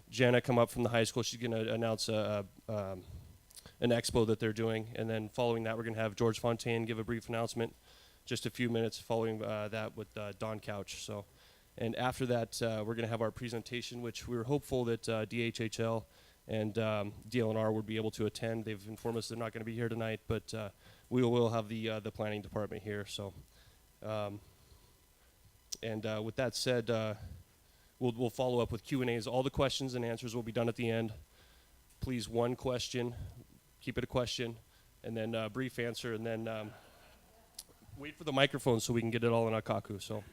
Jenna come up from the high school. She's going to announce an expo that they're doing. And then following that, we're going to have George Fontaine give a brief announcement, just a few minutes following that with Don Couch. So, and after that, we're going to have our presentation, which we were hopeful that DHHL and DLNR would be able to attend. They've informed us they're not going to be here tonight, but we will have the planning department here. So, with that said, we'll follow up with Q&As. All the questions and answers will be done at the end. Please, one question, keep it a question, and then a brief answer, and then wait for the microphone so we can get it all in Akaku. So,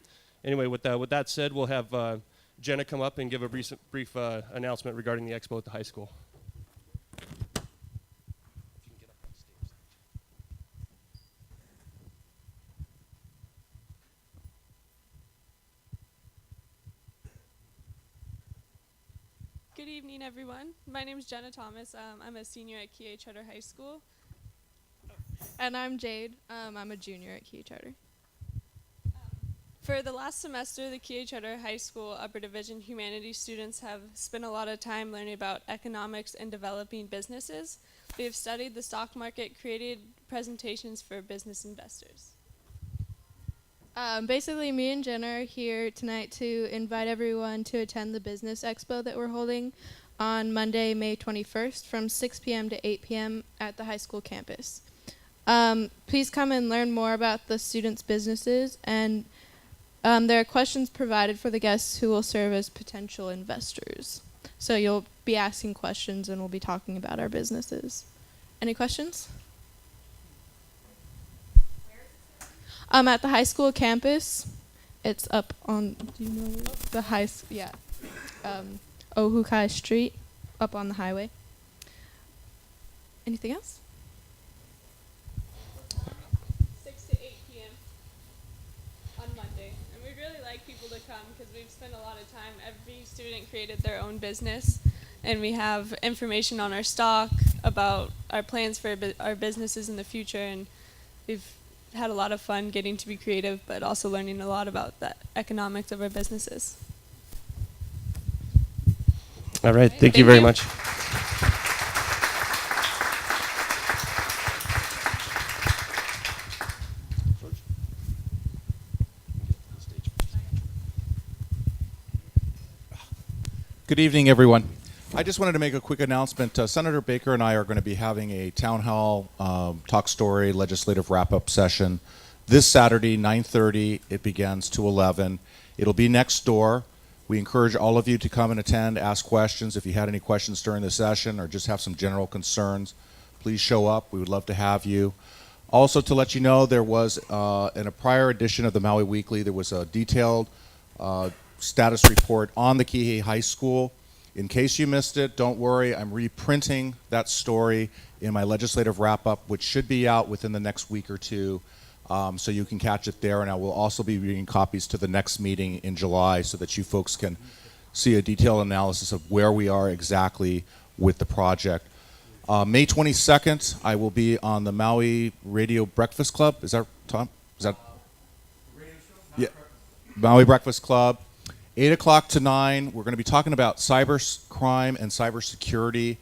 anyway, with that said, we'll have Jenna come up and give a brief announcement regarding the expo at the high school. Good evening, everyone. My name is Jenna Thomas. I'm a senior at Kihei Charter High School. And I'm Jade. I'm a junior at Kihei Charter. For the last semester, the Kihei Charter High School Upper Division Humanities students have spent a lot of time learning about economics and developing businesses. They have studied the stock market, created presentations for business investors. Basically, me and Jenna are here tonight to invite everyone to attend the Business Expo that we're holding on Monday, May 21st from 6 p.m. to 8 p.m. at the high school campus. Please come and learn more about the students' businesses, and there are questions provided for the guests who will serve as potential investors. So you'll be asking questions and we'll be talking about our businesses. Any questions? At the high school campus. It's up on, do you know the Ohukai Street, up on the highway. Anything else? 6 to 8 p.m. on Monday. And we'd really like people to come because we've spent a lot of time. Every student created their own business, and we have information on our stock, about our plans for our businesses in the future, and we've had a lot of fun getting to be creative, but also learning a lot about the economics of our businesses. All right, thank you very much. Good evening, everyone. I just wanted to make a quick announcement. Senator Baker and I are going to be having a town hall talk story legislative wrap-up session this Saturday, 9:30. It begins to 11. It'll be next door. We encourage all of you to come and attend, ask questions. If you had any questions during the session or just have some general concerns, please show up. We would love to have you. Also, to let you know, there was in a prior edition of the Maui Weekly, there was a detailed status report on the Kihei High School. In case you missed it, don't worry. I'm reprinting that story in my legislative wrap-up, which should be out within the next week or two, so you can catch it there. And I will also be reading copies to the next meeting in July so that you folks can see a detailed analysis of where we are exactly with the project. May 22nd, I will be on the Maui Radio Breakfast Club. Is that, Tom? Is that? Radio show? Yeah. Maui Breakfast Club. 8 o'clock to 9, we're going to be talking about cyber crime and cybersecurity.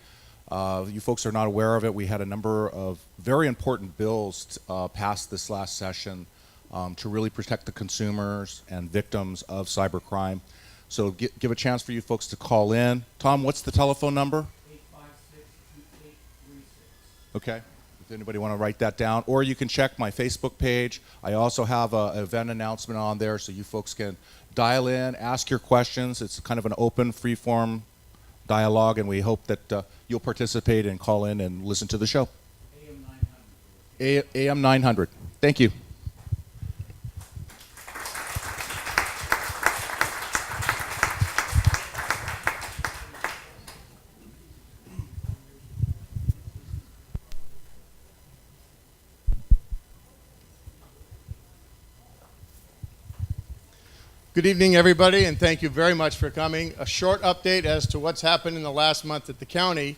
You folks are not aware of it. We had a number of very important bills passed this last session to really protect the consumers and victims of cybercrime. So give a chance for you folks to call in. Tom, what's the telephone number? 856-2836. Okay. If anybody want to write that down. Or you can check my Facebook page. I also have an event announcement on there so you folks can dial in, ask your questions. It's kind of an open, free-form dialogue, and we hope that you'll participate and call in and listen to the show. AM 900. AM 900. Thank you. Good evening, everybody, and thank you very much for coming. A short update as to what's happened in the last month at the county.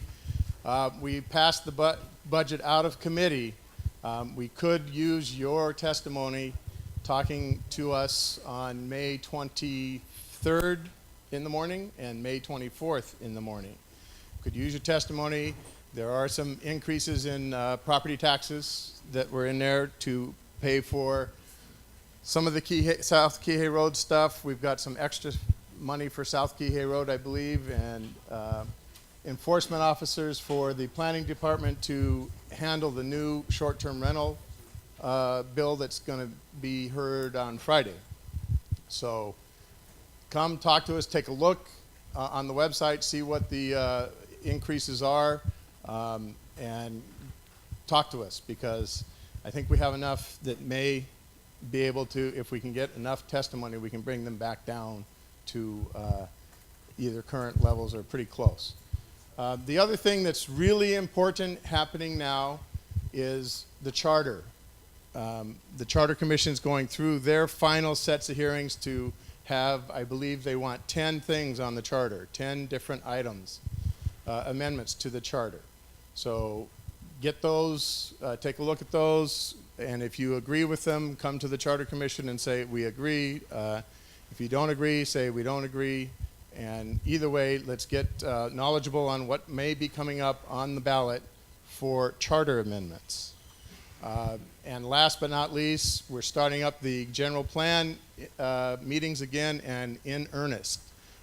We passed the budget out of committee. We could use your testimony talking to us on May 23rd, in the morning and May 24th in the morning. Could use your testimony. There are some increases in property taxes that were in there to pay for some of the South Kihei Road stuff. We've got some extra money for South Kihei Road, I believe, and enforcement officers for the planning department to handle the new short-term rental bill that's going to be heard on Friday. So come talk to us, take a look on the website, see what the increases are, and talk to us, because I think we have enough that may be able to, if we can get enough testimony, we can bring them back down to either current levels or pretty close. The other thing that's really important happening now is the charter. The Charter Commission is going through their final sets of hearings to have, I believe they want 10 things on the charter, 10 different items, amendments to the charter. So get those, take a look at those, and if you agree with them, come to the Charter Commission and say, we agree. If you don't agree, say, we don't agree. And either way, let's get knowledgeable on what may be coming up on the ballot for charter amendments. And last but not least, we're starting up the general plan meetings again, and in earnest.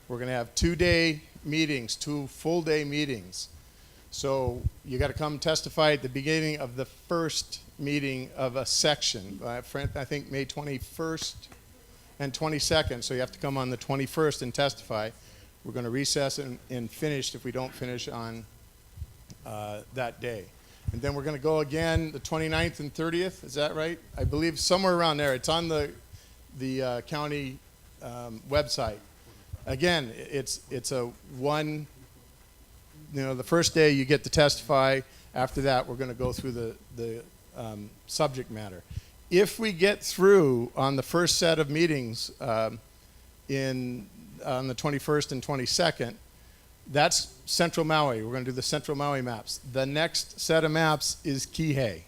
We're going to have 2-day meetings, 2 full-day meetings. So you got to come testify at the beginning of the first meeting of a section. I think May 21st and 22nd, so you have to come on the 21st and testify. We're going to recess and finish if we don't finish on that day. And then we're going to go again the 29th and 30th, is that right? I believe somewhere around there. It's on the county website. Again, it's a one, the first day you get to testify. After that, we're going to go through the subject matter. If we get through on the first set of meetings on the 21st and 22nd, that's Central Maui. We're going to do the Central Maui maps. The next set of maps is Kihei.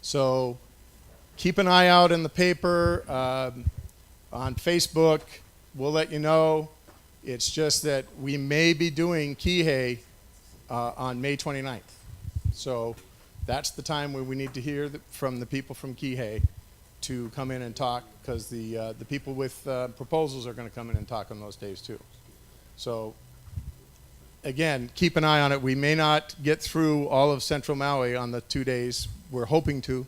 So keep an eye out in the paper, on Facebook. We'll let you know. It's just that we may be doing Kihei on May 29th. So that's the time where we need to hear from the people from Kihei to come in and talk, because the people with proposals are going to come in and talk on those days too. So again, keep an eye on it. We may not get through all of Central Maui on the 2 days. We're hoping to.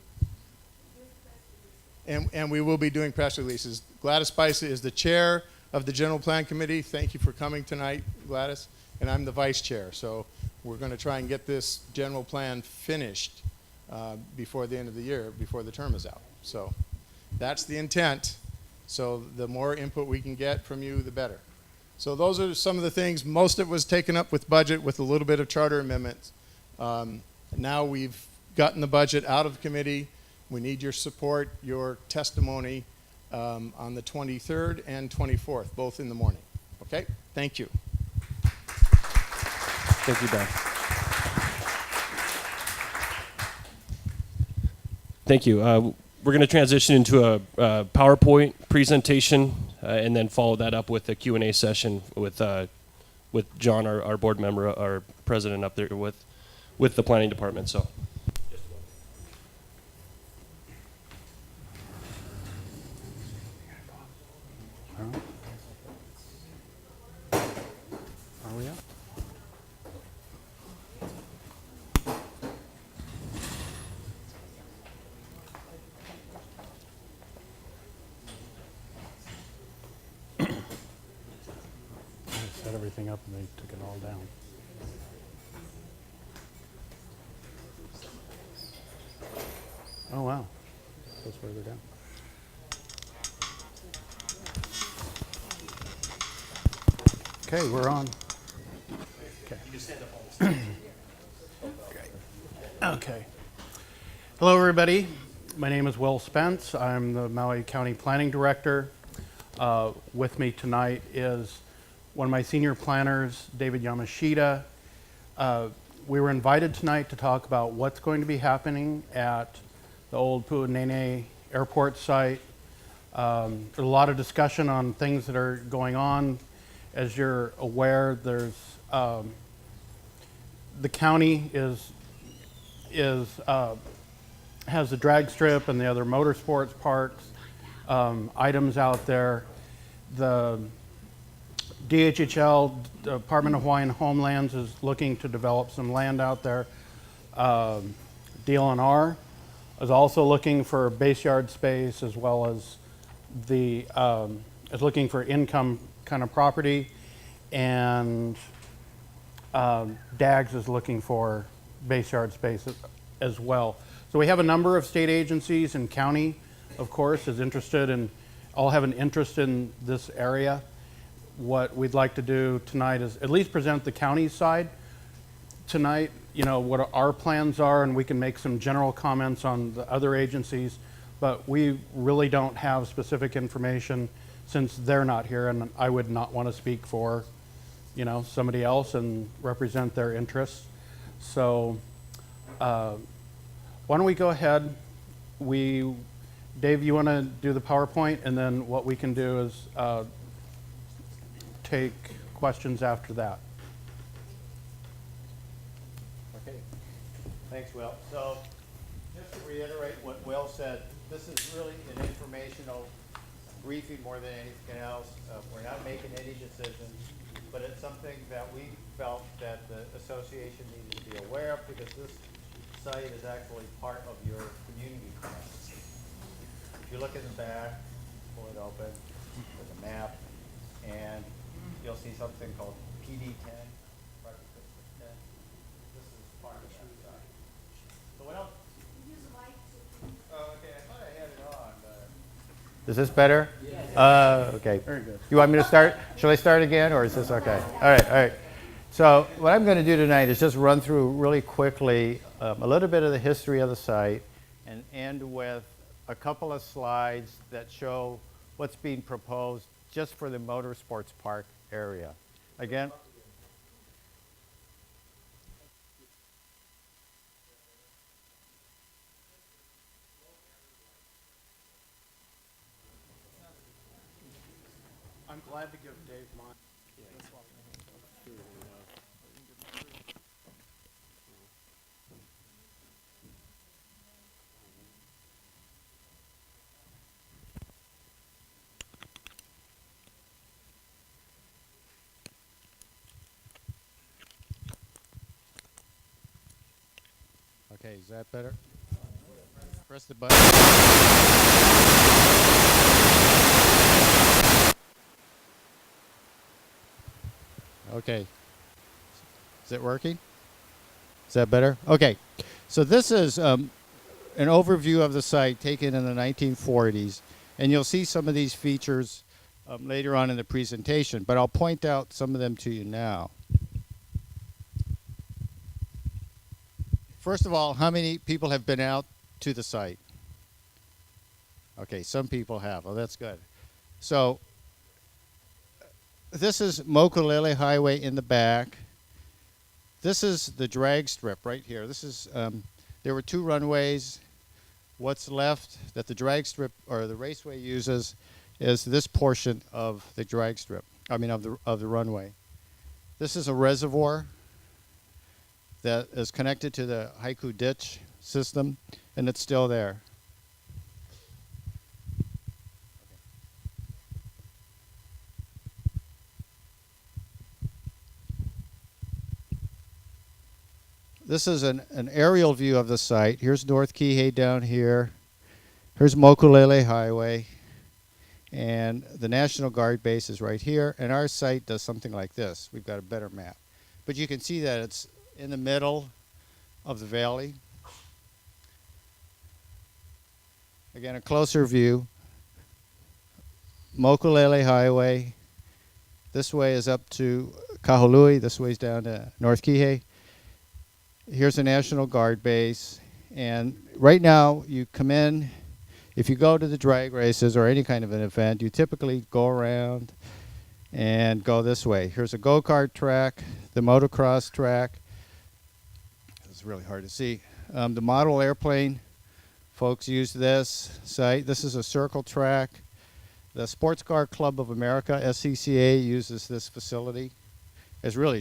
And we will be doing press releases. Gladys Spicer is the chair of the General Plan Committee. Thank you for coming tonight, Gladys. And I'm the vice chair. So we're going to try and get this general plan finished before the end of the year, before the term is out. So that's the intent. So the more input we can get from you, the better. So those are some of the things. Most of it was taken up with budget with a little bit of charter amendments. Now we've gotten the budget out of committee. We need your support, your testimony on the 23rd and 24th, both in the morning. Okay? Thank you. Thank you, Ben. Thank you. We're going to transition into a PowerPoint presentation and then follow that up with a Q&A session with John, our board member, our president up there with the planning department. So. Are we up? I set everything up and they took it all down. Oh wow, goes further down. Okay, we're on. Okay. Okay. Hello, everybody. My name is Will Spence. I'm the Maui County Planning Director. With me tonight is one of my senior planners, David Yamashita. We were invited tonight to talk about what's going to be happening at the old Pu'unene airport site, There's a lot of discussion on things that are going on. As you're aware, there's the county has the drag strip and the other motorsports parks items out there. The DHHL, Department of Hawaiian Homelands, is looking to develop some land out there. DLNR is also looking for base yard space, as well as is looking for income kind of property, and DAGS is looking for base yard space as well. So we have a number of state agencies, and county, of course, is interested in, all have an interest in this area. What we'd like to do tonight is at least present the county side tonight, you know, what our plans are, and we can make some general comments on the other agencies, but we really don't have specific information since they're not here, and I would not want to speak for, you know, somebody else and represent their interests. So why don't we go ahead? Dave, you want to do the PowerPoint, and then what we can do is take questions after that. Okay, thanks, Will. So, just to reiterate what Will said, this is really an informational briefing more than anything else. We're not making any decisions, but it's something that we felt that the association needed to be aware of, because this site is actually part of your community plan. If you look in the back, pull it open, there's a map, and you'll see something called PD10, Project District 10. This is part of that site. So what else? Oh, okay, I thought I had it on. Is this better? Yes. Okay. Very good. You want me to start? Shall I start again, or is this okay? All right, all right. So what I'm going to do tonight is just run through really quickly a little bit of the history of the site, and end with a couple of slides that show what's being proposed just for the motorsports park area. Again, I'm glad to give Dave mine. okay, is that better? Press the button. Okay. Is it working? Is that better? Okay. So this is an overview of the site taken in the 1940s, and you'll see some of these features later on in the presentation, but I'll point out some of them to you now. First of all, how many people have been out to the site? Okay, some people have. Oh, that's good. So this is Mokulele Highway in the back. This is the drag strip right here. This is there were two runways. What's left that the drag strip or the raceway uses is this portion of the drag strip. I mean of the runway. This is a reservoir that is connected to the Haiku ditch system, and it's still there. This is an aerial view of the site. Here's North Kihei down here. Here's Mokulele Highway. And the National Guard base is right here. And our site does something like this. We've got a better map. But you can see that it's in the middle of the valley. Again, a closer view. Mokulele Highway. This way is up to Kahului. This way is down to North Kihei. Here's the National Guard base. And right now, you come in, if you go to the drag races or any kind of an event, you typically go around and go this way. Here's a go-kart track, the motocross track. It's really hard to see. The model airplane folks use this site. This is a circle track. The Sports Car Club of America, SCCA, uses this facility. It's really just